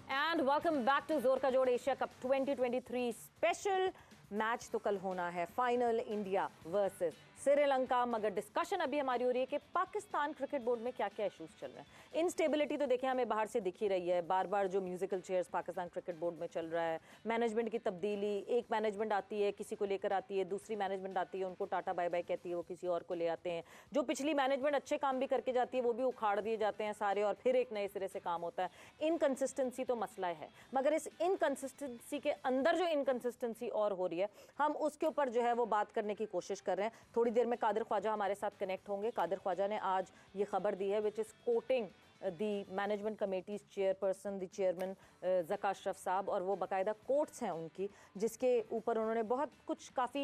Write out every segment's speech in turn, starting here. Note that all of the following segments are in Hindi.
एंड वेलकम बैक टू जोर का जोड़ एशिया कप 2023 स्पेशल मैच। तो कल होना है फाइनल इंडिया वर्सेस श्रीलंका, मगर डिस्कशन अभी हमारी हो रही है कि पाकिस्तान क्रिकेट बोर्ड में क्या क्या इश्यूज चल रहे हैं। इनस्टेबिलिटी तो देखें हमें बाहर से दिख ही रही है, बार बार जो musical chairs Pakistan cricket board में चल रहा है, मैनेजमेंट की तब्दीली, एक मैनेजमेंट आती है किसी को लेकर आती है, दूसरी मैनेजमेंट आती है उनको टाटा बाय बाय कहती है, वो किसी और को ले आते हैं। जो पिछली मैनेजमेंट अच्छे काम भी करके जाती है वो भी उखाड़ दिए जाते हैं सारे, और फिर एक नए सिरे से काम होता है। इनकंसिस्टेंसी तो मसला है, मगर इस इनकंसिस्टेंसी के अंदर जो इनकंसिस्टेंसी और हो रही है, हम उसके ऊपर जो है वो बात करने की कोशिश कर रहे हैं। थोड़ी देर में कादिर ख्वाजा हमारे साथ कनेक्ट होंगे। कादिर ख्वाजा ने आज ये खबर दी है which is coating the management committees chairperson, the chairman Zaka Ashraf साहब, और वो बाकायदा कोट्स हैं उनकी, जिसके ऊपर उन्होंने बहुत कुछ काफ़ी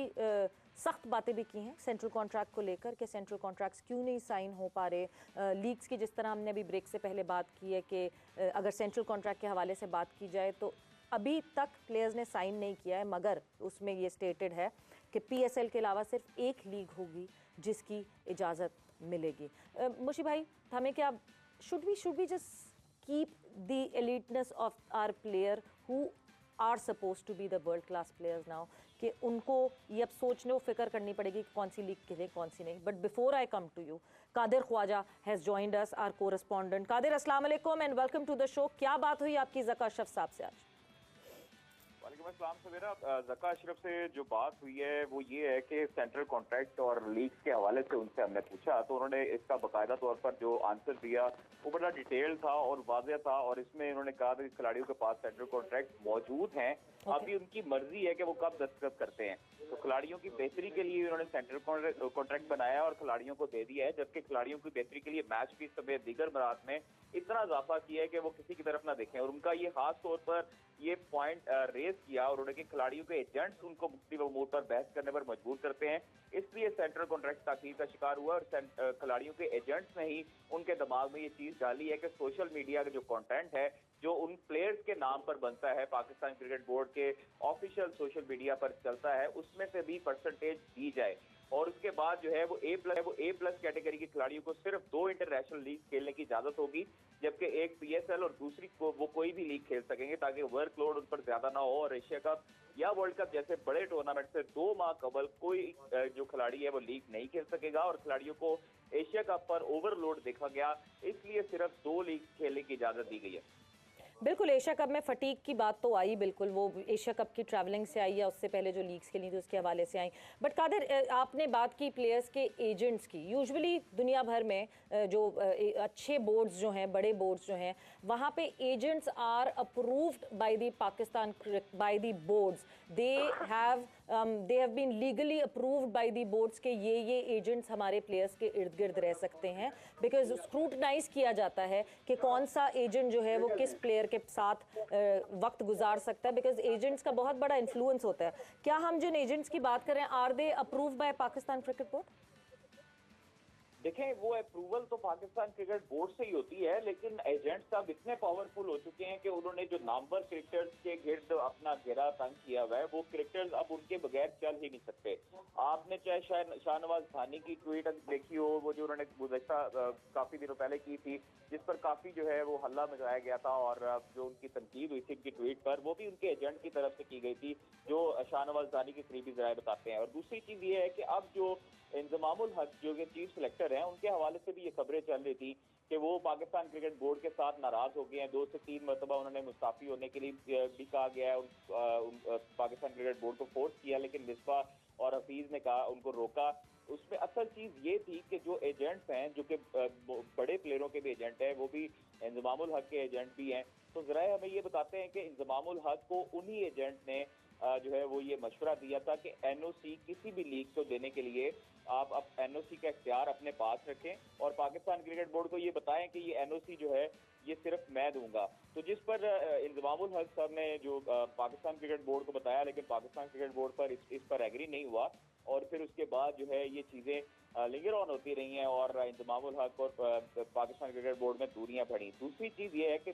सख्त बातें भी की हैं सेंट्रल कॉन्ट्रैक्ट को लेकर कि सेंट्रल कॉन्ट्रैक्ट्स क्यों नहीं साइन हो पा रहे। लीग्स की जिस तरह हमने अभी ब्रेक से पहले बात की है कि अगर सेंट्रल कॉन्ट्रैक्ट के हवाले से बात की जाए तो अभी तक प्लेयर्स ने साइन नहीं किया है, मगर उसमें ये स्टेटेड है कि पीएसएल के अलावा सिर्फ एक लीग होगी जिसकी इजाज़त मिलेगी। मुशी भाई, हमें क्या should we just keep the eliteness of our player who are supposed to be the world class players now, कि उनको ये अब सोचने और फिक्र करनी पड़ेगी कि कौन सी लीग खेले कौन सी नहीं। But before I come to you, Qadir Khwaja has joined us, our correspondent. Qadir, अस्सलाम वालेकुम and welcome to the show. क्या बात हुई आपकी ज़का अशरफ साहब से आज? वालेकुम अस्सलाम सवेरा। ज़का अशरफ से जो बात हुई है वो ये है कि सेंट्रल कॉन्ट्रैक्ट और लीग्स के हवाले से उनसे हमने पूछा तो उन्होंने इसका बाकायदा तौर पर जो आंसर दिया वो बड़ा डिटेल था और वाज़ेह था, और इसमें उन्होंने कहा था कि खिलाड़ियों के पास सेंट्रल कॉन्ट्रैक्ट मौजूद हैं। अभी उनकी मर्जी है कि वो कब दस्तखत करते हैं। तो खिलाड़ियों की बेहतरी के लिए उन्होंने सेंट्रल कॉन्ट्रैक्ट बनाया और खिलाड़ियों को दे दिया है, जबकि खिलाड़ियों की बेहतरी के लिए मैच फीस समेत दीगर मराहत में इतना इजाफा किया है कि वो किसी की तरफ ना देखें। और उनका ये खास तौर पर ये पॉइंट रेज किया उन्होंने कि खिलाड़ियों के एजेंट्स उनको मुख्तलिफ अमूर पर बहस करने पर मजबूर करते हैं, इसलिए सेंट्रल कॉन्ट्रैक्ट ताकीद का शिकार हुआ। और खिलाड़ियों के एजेंट्स ने ही उनके दिमाग में ये चीज डाली है कि सोशल मीडिया का जो कंटेंट है जो उन प्लेयर्स के नाम पर बनता है, पाकिस्तान क्रिकेट बोर्ड के ऑफिशियल सोशल मीडिया पर चलता है, उसमें से भी परसेंटेज दी जाए। और उसके बाद जो है वो ए प्लस कैटेगरी के खिलाड़ियों को सिर्फ 2 इंटरनेशनल लीग खेलने की इजाजत होगी, जबकि एक पीएसएल और दूसरी को वो कोई भी लीग खेल सकेंगे, ताकि वर्कलोड उन पर ज्यादा ना हो। और एशिया कप या वर्ल्ड कप जैसे बड़े टूर्नामेंट से 2 माह कबल कोई जो खिलाड़ी है वो लीग नहीं खेल सकेगा। और खिलाड़ियों को एशिया कप पर ओवरलोड देखा गया, इसलिए सिर्फ 2 लीग खेलने की इजाजत दी गई है। बिल्कुल, एशिया कप में फटीक की बात तो आई, बिल्कुल वो एशिया कप की ट्रैवलिंग से आई या उससे पहले जो लीग्स खेली थी उसके हवाले से आई। बट कादिर, आपने बात की प्लेयर्स के एजेंट्स की। यूजुअली दुनिया भर में जो अच्छे बोर्ड्स जो हैं, बड़े बोर्ड्स जो हैं, वहाँ पे agents are approved by the Pakistan by the boards. They have been legally approved by the boards के ये एजेंट्स हमारे प्लेयर्स के इर्द गिर्द रह सकते हैं, बिकॉज स्क्रूटनाइज किया जाता है कि कौन सा एजेंट जो है वो किस प्लेयर के साथ वक्त गुजार सकता है, बिकॉज एजेंट्स का बहुत बड़ा इन्फ्लुएंस होता है। क्या हम जिन एजेंट्स की बात कर रहे हैं, are they approved by Pakistan cricket board? देखें, वो अप्रूवल तो पाकिस्तान क्रिकेट बोर्ड से ही होती है, लेकिन एजेंट्स अब इतने पावरफुल हो चुके हैं कि उन्होंने जो नामवर क्रिकेटर्स के गिर्द अपना घेरा तंग किया हुआ है, वो क्रिकेटर्स अब उनके बगैर चल ही नहीं सकते। आपने चाहे शाहनवाज खानी की ट्वीट देखी हो, वो जो उन्होंने गुज़श्ता काफी दिनों पहले की थी, जिस पर काफी जो है वो हल्ला मचाया गया था, और जो उनकी तनकीद हुई थी उनकी ट्वीट पर, वो भी उनके एजेंट की तरफ से की गई थी, जो शाहनवाज खानी के करीबी ज़राए बताते हैं। और दूसरी चीज ये है कि अब जो इंजमामुल हक जो कि चीफ सिलेक्टर हैं, उनके हवाले से भी ये खबरें चल रही थी कि वो पाकिस्तान क्रिकेट बोर्ड के साथ नाराज हो गए हैं। 2 से 3 मरतबा उन्होंने मुस्ताफी होने के लिए भी कहा गया है, पाकिस्तान क्रिकेट बोर्ड को फोर्स किया, लेकिन मिसबा और हफीज ने कहा, उनको रोका। उसमें असल चीज ये थी कि जो एजेंट्स हैं, जो कि बड़े प्लेयरों के भी एजेंट हैं, वो भी इंजमामुल हक के एजेंट भी हैं। तो जरा हमें ये बताते हैं कि इंजमामुल हक को उन्हीं एजेंट ने जो है वो ये मशवरा दिया था कि एनओसी किसी भी लीग को देने के लिए आप अब एनओसी का इख्तियार अपने पास रखें, और पाकिस्तान क्रिकेट बोर्ड को ये बताएं कि ये एनओसी जो है ये सिर्फ मैं दूंगा। तो जिस पर इंजमामुल हक साहब ने जो पाकिस्तान क्रिकेट बोर्ड को बताया, लेकिन पाकिस्तान क्रिकेट बोर्ड पर इस पर एग्री नहीं हुआ, और फिर उसके बाद जो है ये चीजें लिंगर ऑन होती रही हैं और इंजमामुल हक और पाकिस्तान क्रिकेट बोर्ड में दूरियां बढ़ी। दूसरी चीज ये है कि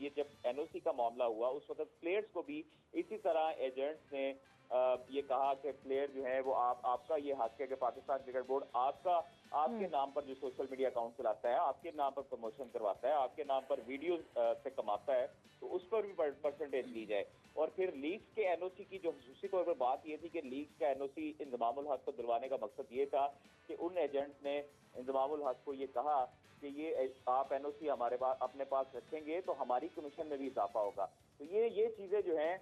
ये जब एनओसी का मामला हुआ, उस वक्त प्लेयर्स को भी इसी तरह एजेंट्स ने ये कहा कि प्लेयर जो है वो आपका ये हक है कि पाकिस्तान क्रिकेट बोर्ड आपके नाम पर जो सोशल मीडिया अकाउंट चलाता है, आपके नाम पर प्रमोशन करवाता है, आपके नाम पर वीडियो से कमाता है, तो उस पर भी परसेंटेज ली जाए। और फिर लीग्स के एनओसी की जो खसूसी तौर पर बात ये थी कि लीग्स का एनओसी इंजमामुल हक को दिलवाने का मकसद ये था कि उन एजेंट्स ने इंजमामुल हक को ये कहा कि ये आप एनओसी हमारे पास अपने पास रखेंगे तो हमारी कमीशन में भी इजाफा होगा। तो ये चीजें जो हैं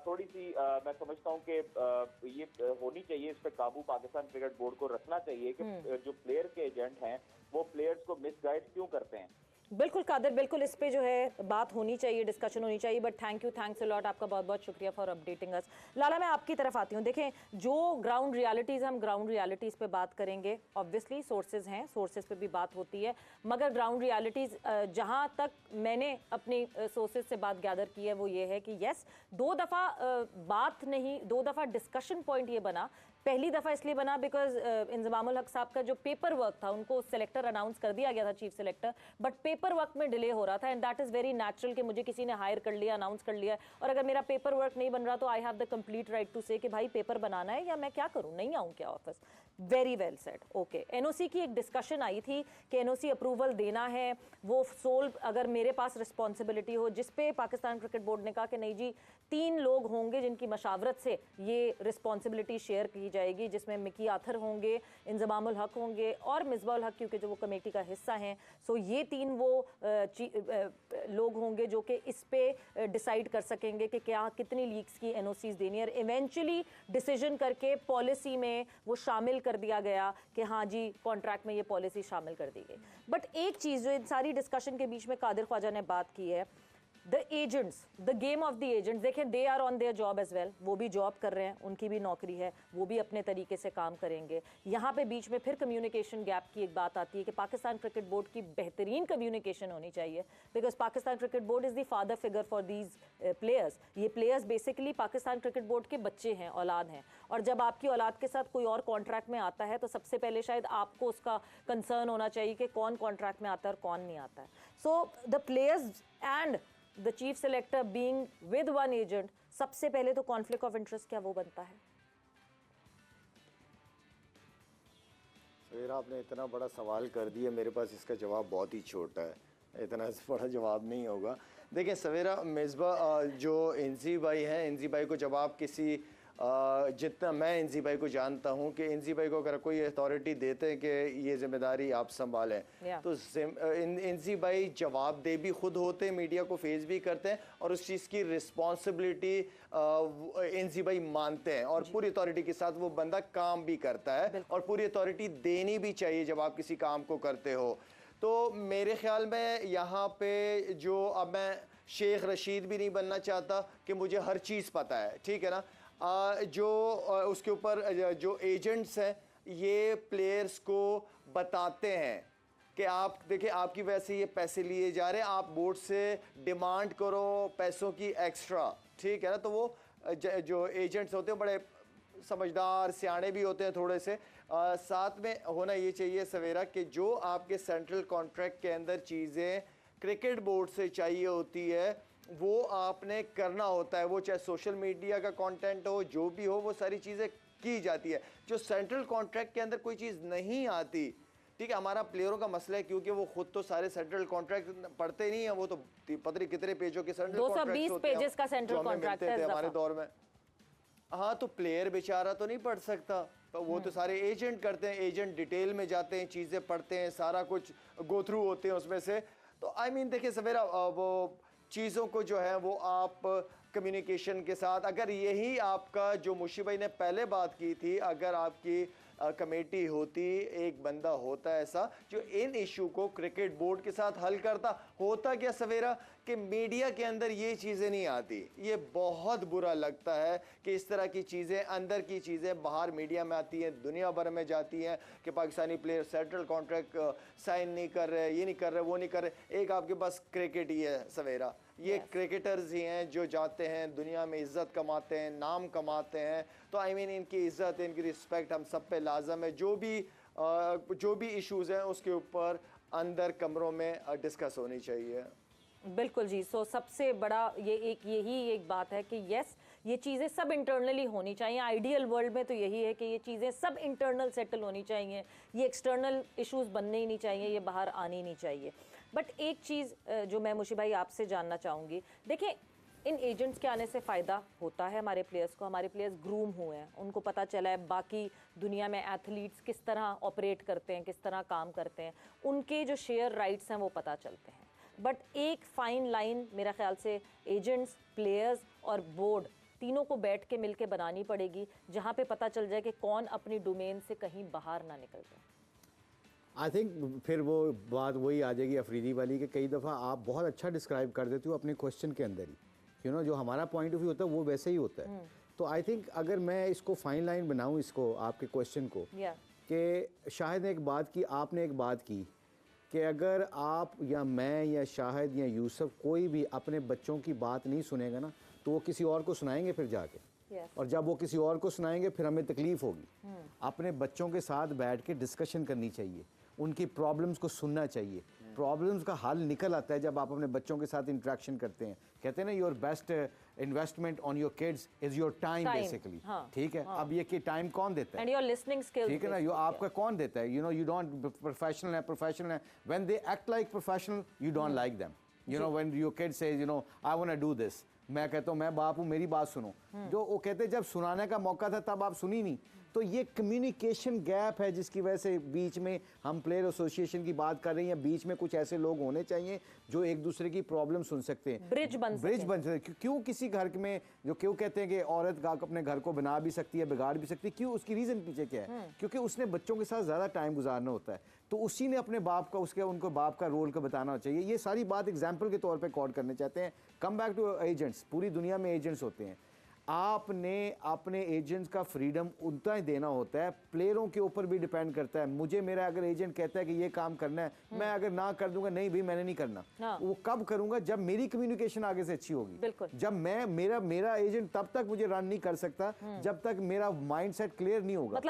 थोड़ी सी मैं समझता हूँ कि ये होनी चाहिए, इस पर काबू पाकिस्तान क्रिकेट बोर्ड को रखना चाहिए कि जो प्लेयर के एजेंट हैं वो प्लेयर्स को मिसगाइड क्यों करते हैं। बिल्कुल कादिर, बिल्कुल इस पे जो है बात होनी चाहिए, डिस्कशन होनी चाहिए। बट थैंक्स अ लॉट, आपका बहुत बहुत शुक्रिया फॉर अपडेटिंग अस। लाला, मैं आपकी तरफ आती हूँ। देखें, जो ग्राउंड रियलिटीज़, हम ग्राउंड रियलिटीज़ पे बात करेंगे। ऑब्वियसली सोर्सेज हैं, सोर्सेज पे भी बात होती है, मगर ग्राउंड रियलिटीज़ जहाँ तक मैंने अपनी सोर्सेज से बात गैदर की है वो ये है कि येस, 2 दफ़ा बात नहीं, 2 दफ़ा डिस्कशन पॉइंट ये बना। पहली दफ़ा इसलिए बना बिकॉज इंजमामुल हक साहब का जो पेपर वर्क था, उनको सेलेक्टर अनाउंस कर दिया गया था, chief selector, but paper work में डिले हो रहा था। And that is very natural कि मुझे किसी ने हायर कर लिया, अनाउंस कर लिया, और अगर मेरा पेपर वर्क नहीं बन रहा तो I have the complete right to say कि भाई पेपर बनाना है या मैं क्या करूँ, नहीं आऊँ क्या office. Very well said. Okay, NOC की एक डिस्कशन आई थी कि एनओसी अप्रूवल देना है, वो सोल अगर मेरे पास रिस्पॉन्सिबिलिटी हो, जिस पे पाकिस्तान क्रिकेट बोर्ड ने कहा कि नहीं जी, 3 लोग होंगे जिनकी मशावरत से ये रिस्पॉन्सिबिलिटी शेयर की जाएगी, जिसमें मिकी आथर होंगे, इंजमामुल हक होंगे और मिसबाउल हक, क्योंकि जो वो कमेटी का हिस्सा हैं। सो ये 3 वो लोग होंगे जो कि इस पे डिसाइड कर सकेंगे कि क्या कितनी लीग्स की एनओसीज देनी है। इवेंचुअली डिसीजन करके पॉलिसी में वो शामिल कर दिया गया कि हाँ जी, कॉन्ट्रैक्ट में ये पॉलिसी शामिल कर दी गई। बट एक चीज़ जो इन सारी डिस्कशन के बीच में कादिर ख्वाजा ने बात की है, the agents, the game of the agents. देखें, they are on their job as well, वो भी जॉब कर रहे हैं, उनकी भी नौकरी है, वो भी अपने तरीके से काम करेंगे। यहाँ पे बीच में फिर कम्युनिकेशन गैप की एक बात आती है कि पाकिस्तान क्रिकेट बोर्ड की बेहतरीन कम्युनिकेशन होनी चाहिए, because Pakistan cricket board is the father figure for these players. ये players basically Pakistan cricket board के बच्चे हैं, औलाद हैं, और जब आपकी औलाद के साथ कोई और कॉन्ट्रैक्ट में आता है तो सबसे पहले शायद आपको उसका कंसर्न होना चाहिए कि कौन कॉन्ट्रैक्ट में आता है और कौन नहीं आता है। So the players and the chief selector being with one agent, सबसे पहले तो कॉन्फ्लिक्ट ऑफ इंटरेस्ट क्या वो बनता है? सवेरा, आपने इतना बड़ा सवाल कर दिया, मेरे पास इसका जवाब बहुत ही छोटा है, इतना बड़ा जवाब नहीं होगा। देखिए सवेरा, मिसबा जो इंजी भाई हैं, इंजी भाई को जब आप किसी जितना मैं इंजी भाई को जानता हूं कि इंजी भाई को अगर कोई अथॉरिटी देते हैं कि ये जिम्मेदारी आप संभालें, तो इंजी भाई जवाबदेह भी खुद होते हैं, मीडिया को फेस भी करते हैं, और उस चीज़ की रिस्पॉन्सिबिलिटी इंजी भाई मानते हैं, और पूरी अथॉरिटी के साथ वो बंदा काम भी करता है, और पूरी अथॉरिटी देनी भी चाहिए जब आप किसी काम को करते हो। तो मेरे ख्याल में यहाँ पे जो, अब मैं शेख रशीद भी नहीं बनना चाहता कि मुझे हर चीज़ पता है, ठीक है ना। जो उसके ऊपर जो एजेंट्स हैं ये प्लेयर्स को बताते हैं कि आप देखिए, आपकी वजह से ये पैसे लिए जा रहे हैं, आप बोर्ड से डिमांड करो पैसों की एक्स्ट्रा, ठीक है ना। तो वो जो एजेंट्स होते हैं बड़े समझदार सियाने भी होते हैं थोड़े से। साथ में होना ये चाहिए सवेरा कि जो आपके सेंट्रल कॉन्ट्रैक्ट के अंदर चीज़ें क्रिकेट बोर्ड से चाहिए होती है वो आपने करना होता है, वो चाहे सोशल मीडिया का कंटेंट हो, जो भी हो, वो सारी चीज़ें की जाती है। जो सेंट्रल कॉन्ट्रैक्ट के अंदर कोई चीज़ नहीं आती, ठीक है, हमारा प्लेयरों का मसला है क्योंकि वो खुद तो सारे सेंट्रल कॉन्ट्रैक्ट पढ़ते नहीं है, वो तो पता नहीं कितने पेजों के सेंट्रल 220 पेजेस का सेंट्रल कॉन्ट्रैक्ट है हमारे दौर में। हाँ, तो प्लेयर बेचारा तो नहीं पढ़ सकता, तो वो तो सारे एजेंट करते हैं, एजेंट डिटेल में जाते हैं, चीज़ें पढ़ते हैं, सारा कुछ गो थ्रू होते हैं उसमें से। तो आई मीन देखिए सवेरा, वो चीज़ों को जो है वो आप कम्युनिकेशन के साथ, अगर यही आपका जो मुशी भाई ने पहले बात की थी, अगर आपकी कमेटी होती, एक बंदा होता ऐसा जो इन इशू को क्रिकेट बोर्ड के साथ हल करता, होता क्या सवेरा कि मीडिया के अंदर ये चीज़ें नहीं आती। ये बहुत बुरा लगता है कि इस तरह की चीज़ें, अंदर की चीज़ें बाहर मीडिया में आती हैं, दुनिया भर में जाती हैं कि Pakistani player central contract sign नहीं कर रहे, ये नहीं कर रहे, वो नहीं कर रहे। एक आपके पास क्रिकेट ही है सवेरा, ये क्रिकेटर्स ही हैं जो जाते हैं दुनिया में इज़्ज़त कमाते हैं, नाम कमाते हैं। तो आई मीन इनकी इज़्ज़त, इनकी रिस्पेक्ट हम सब पे लाजम है। जो भी इश्यूज़ हैं उसके ऊपर अंदर कमरों में डिस्कस होनी चाहिए। बिल्कुल जी। सो सबसे बड़ा यही एक बात है कि यस, ये चीज़ें सब इंटरनली होनी चाहिए। आइडियल वर्ल्ड में तो यही है कि ये चीज़ें सब इंटरनल सेटल होनी चाहिए, ये एक्सटर्नल इश्यूज बनने ही नहीं चाहिए, ये बाहर आनी नहीं चाहिए। बट एक चीज़ जो मैं मुशी भाई आपसे जानना चाहूँगी, देखें इन एजेंट्स के आने से फ़ायदा होता है हमारे प्लेयर्स को, हमारे प्लेयर्स ग्रूम हुए हैं, उनको पता चला है बाकी दुनिया में एथलीट्स किस तरह ऑपरेट करते हैं, किस तरह काम करते हैं, उनके जो शेयर राइट्स हैं वो पता चलते हैं। बट एक फ़ाइन लाइन मेरा ख्याल से एजेंट्स, प्लेयर्स और बोर्ड तीनों को बैठ के मिलके बनानी पड़ेगी, जहाँ पे पता चल जाए कि कौन अपनी डोमेन से कहीं बाहर ना निकल जाए। आई थिंक फिर वो बात वही आ जाएगी अफरीदी वाली कि कई दफ़ा आप बहुत अच्छा डिस्क्राइब कर देते हो अपने क्वेश्चन के अंदर ही, जो हमारा पॉइंट ऑफ व्यू होता है वो वैसे ही होता है। तो आई थिंक अगर मैं इसको फाइन लाइन बनाऊँ, इसको आपके क्वेश्चन को, कि शाहिद ने एक बात की, आपने एक बात की कि अगर आप या मैं या शाहिद या यूसुफ कोई भी अपने बच्चों की बात नहीं सुनेगा ना, तो वो किसी और को सुनाएंगे फिर जाके। और जब वो किसी और को सुनाएंगे फिर हमें तकलीफ होगी। अपने बच्चों के साथ बैठ के डिस्कशन करनी चाहिए, उनकी प्रॉब्लम्स को सुनना चाहिए। प्रॉब्लम्स का हल निकल आता है जब आप अपने बच्चों के साथ इंटरेक्शन करते हैं। कहते हैं ना, your best investment on your kids is your time basically. ठीक है, अब ये कि टाइम कौन देता है? एंड योर लिसनिंग स्किल्स, ठीक है ना, आपका कौन देता है? यू डोंट, प्रोफेशनल है, when they act like professional you don't like them. When your kid says I want to do this, मैं कहता हूँ मैं बाप हूँ, मेरी बात सुनो। जो वो कहते हैं जब सुनाने का मौका था तब आप सुनी नहीं। तो ये कम्युनिकेशन गैप है जिसकी वजह से बीच में हम प्लेयर एसोसिएशन की बात कर रहे हैं, बीच में कुछ ऐसे लोग होने चाहिए जो एक दूसरे की प्रॉब्लम सुन सकते हैं, ब्रिज बन सकते। क्यों किसी घर में जो क्यों कहते हैं कि औरत अपने घर को बना भी सकती है, बिगाड़ भी सकती है, क्यों? उसकी रीज़न पीछे क्या है? क्योंकि उसने बच्चों के साथ ज़्यादा टाइम गुजारना होता है, तो उसी ने अपने बाप का, उनको बाप का रोल का बताना चाहिए। ये सारी बात एग्जाम्पल के तौर पर कॉल करने चाहते हैं। कम बैक टू एजेंट्स, पूरी दुनिया में एजेंट्स होते हैं, आपने अपने एजेंट्स का फ्रीडम उतना ही देना होता है, प्लेयरों के ऊपर भी डिपेंड करता है। मुझे मेरा अगर एजेंट कहता है कि ये काम करना है, मैं अगर ना कर दूंगा, नहीं भाई मैंने नहीं करना, वो कब करूंगा? जब मेरी कम्युनिकेशन आगे से अच्छी होगी। जब मैं मेरा एजेंट तब तक मुझे रन नहीं कर सकता जब तक मेरा माइंडसेट क्लियर नहीं होगा।